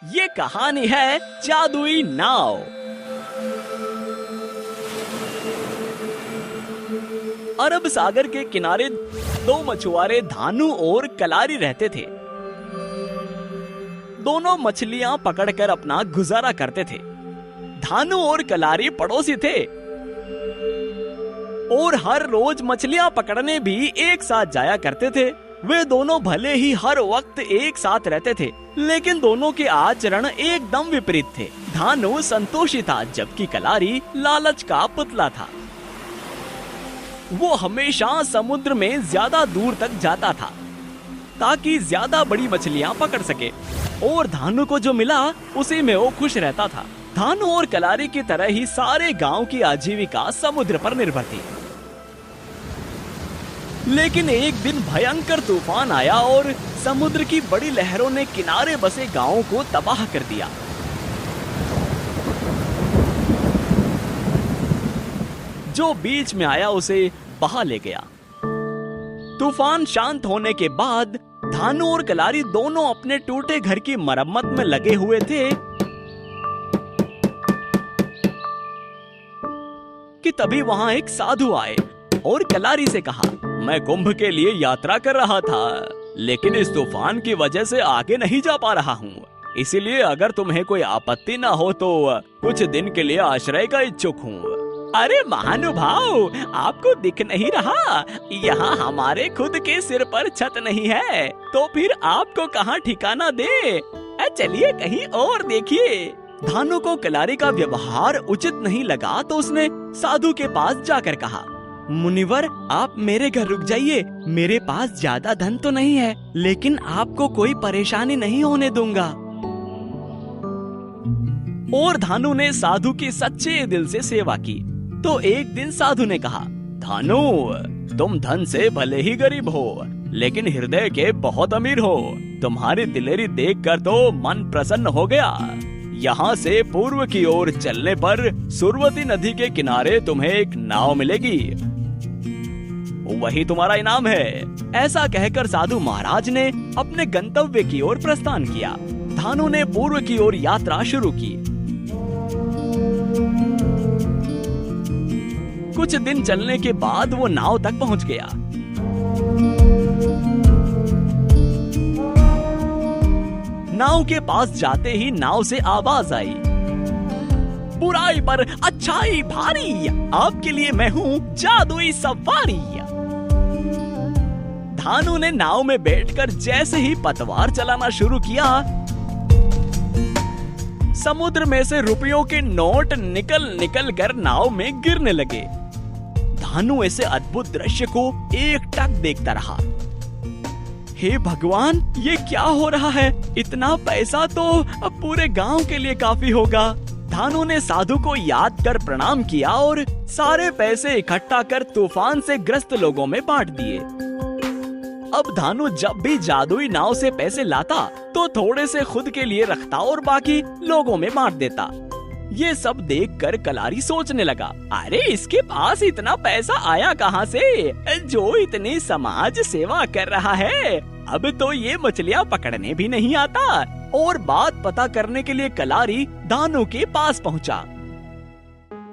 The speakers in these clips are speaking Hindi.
ये कहानी है जादुई नाव। अरब सागर के किनारे दो मछुआरे धानु और कलारी रहते थे। दोनों मछलियां पकड़कर अपना गुजारा करते थे। धानु और कलारी पड़ोसी थे और हर रोज मछलियां पकड़ने भी एक साथ जाया करते थे। वे दोनों भले ही हर वक्त एक साथ रहते थे, लेकिन दोनों के आचरण एकदम विपरीत थे। धानु संतोषी था, जबकि कलारी लालच का पुतला था। वो हमेशा समुद्र में ज्यादा दूर तक जाता था ताकि ज्यादा बड़ी मछलियां पकड़ सके, और धानु को जो मिला उसी में वो खुश रहता था। धानु और कलारी की तरह ही सारे गांव की आजीविका समुद्र पर निर्भर थी। लेकिन एक दिन भयंकर तूफान आया और समुद्र की बड़ी लहरों ने किनारे बसे गांवों को तबाह कर दिया। जो बीच में आया उसे बहा ले गया। तूफान शांत होने के बाद धानु और कलारी दोनों अपने टूटे घर की मरम्मत में लगे हुए थे कि तभी वहां एक साधु आए और कलारी से कहा, मैं कुंभ के लिए यात्रा कर रहा था, लेकिन इस तूफान की वजह से आगे नहीं जा पा रहा हूँ। इसीलिए अगर तुम्हें कोई आपत्ति ना हो तो कुछ दिन के लिए आश्रय का इच्छुक हूँ। अरे महानुभाव, आपको दिख नहीं रहा? यहाँ हमारे खुद के सिर पर छत नहीं है, तो फिर आपको कहाँ ठिकाना दे? चलिए कहीं और देखिए। धानु को कलारी का व्यवहार उचित नहीं लगा तो उसने साधु के पास जाकर कहा, मुनिवर, आप मेरे घर रुक जाइए। मेरे पास ज्यादा धन तो नहीं है, लेकिन आपको कोई परेशानी नहीं होने दूंगा। और धानु ने साधु की सच्चे दिल से सेवा की। तो एक दिन साधु ने कहा, धानु, तुम धन से भले ही गरीब हो, लेकिन हृदय के बहुत अमीर हो। तुम्हारी दिलेरी देखकर तो मन प्रसन्न हो गया। यहाँ से पूर्व की ओर चलने पर सुरवती नदी के किनारे तुम्हें एक नाव मिलेगी, वही तुम्हारा इनाम है। ऐसा कहकर साधु महाराज ने अपने गंतव्य की ओर प्रस्थान किया। धानु ने पूर्व की ओर यात्रा शुरू की। कुछ दिन चलने के बाद वो नाव तक पहुंच गया। नाव के पास जाते ही नाव से आवाज आई, बुराई पर अच्छाई भारी, आपके लिए मैं हूँ जादुई सवारी। धानु ने नाव में बैठकर जैसे ही पतवार चलाना शुरू किया, समुद्र में से रुपयों के नोट निकल निकल कर नाव में गिरने लगे। धानु ऐसे अद्भुत दृश्य को एकटक देखता रहा। हे भगवान, ये क्या हो रहा है? इतना पैसा तो अब पूरे गांव के लिए काफी होगा। धानु ने साधु को याद कर प्रणाम किया और सारे पैसे इकट्ठा कर तूफान से ग्रस्त लोगों में बांट दिए। अब धानु जब भी जादुई नाव से पैसे लाता तो थोड़े से खुद के लिए रखता और बाकी लोगों में बांट देता। ये सब देखकर कलारी सोचने लगा, अरे इसके पास इतना पैसा आया कहाँ से, जो इतनी समाज सेवा कर रहा है? अब तो ये मछलियाँ पकड़ने भी नहीं आता। और बात पता करने के लिए कलारी धानु के पास पहुँचा।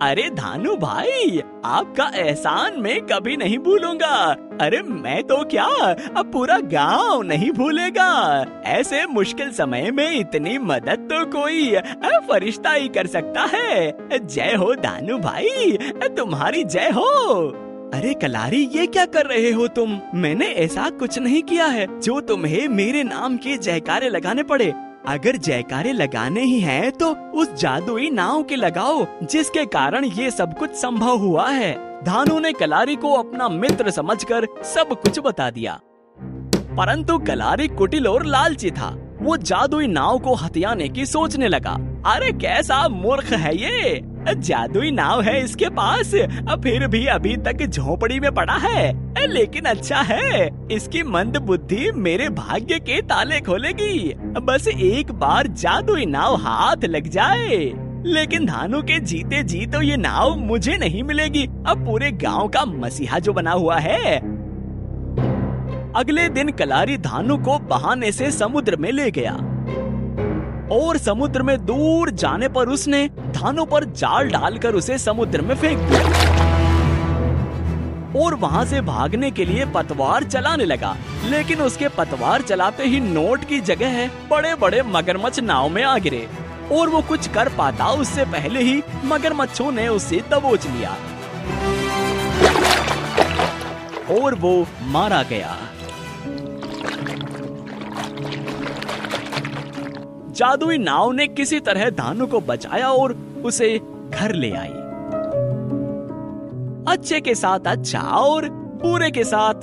अरे धानु भाई, आपका एहसान मैं कभी नहीं भूलूंगा। अरे मैं तो क्या, अब पूरा गांव नहीं भूलेगा। ऐसे मुश्किल समय में इतनी मदद तो कोई फरिश्ता ही कर सकता है। जय हो धानु भाई, तुम्हारी जय हो। अरे कलारी, ये क्या कर रहे हो तुम? मैंने ऐसा कुछ नहीं किया है जो तुम्हें मेरे नाम के जयकारे लगाने पड़े। अगर जयकारे लगाने ही हैं तो उस जादुई नाव के लगाओ, जिसके कारण ये सब कुछ संभव हुआ है। धानु ने कलारी को अपना मित्र समझकर सब कुछ बता दिया, परंतु कलारी कुटिल और लालची था। वो जादुई नाव को हथियाने की सोचने लगा। अरे कैसा मूर्ख है ये, जादुई नाव है इसके पास, फिर भी अभी तक झोपड़ी में पड़ा है। लेकिन अच्छा है, इसकी मंद बुद्धि मेरे भाग्य के ताले खोलेगी। बस एक बार जादुई नाव हाथ लग जाए। लेकिन धानु के जीते जी तो ये नाव मुझे नहीं मिलेगी, अब पूरे गांव का मसीहा जो बना हुआ है। अगले दिन कलारी धानु को बहाने से समुद्र में ले गया। और समुद्र में दूर जाने पर उसने धानु पर जाल डालकर उसे समुद्र में फेंक दिया और वहां से भागने के लिए पतवार चलाने लगा। लेकिन उसके पतवार चलाते ही नोट की जगह बड़े बड़े मगरमच्छ नाव में आ गिरे और वो कुछ कर पाता उससे पहले ही मगरमच्छों ने उसे दबोच लिया और वो मारा गया। जादुई नाव ने किसी तरह धानु को बचाया और उसे घर ले आई। अच्छे के साथ अच्छा और बुरे के साथ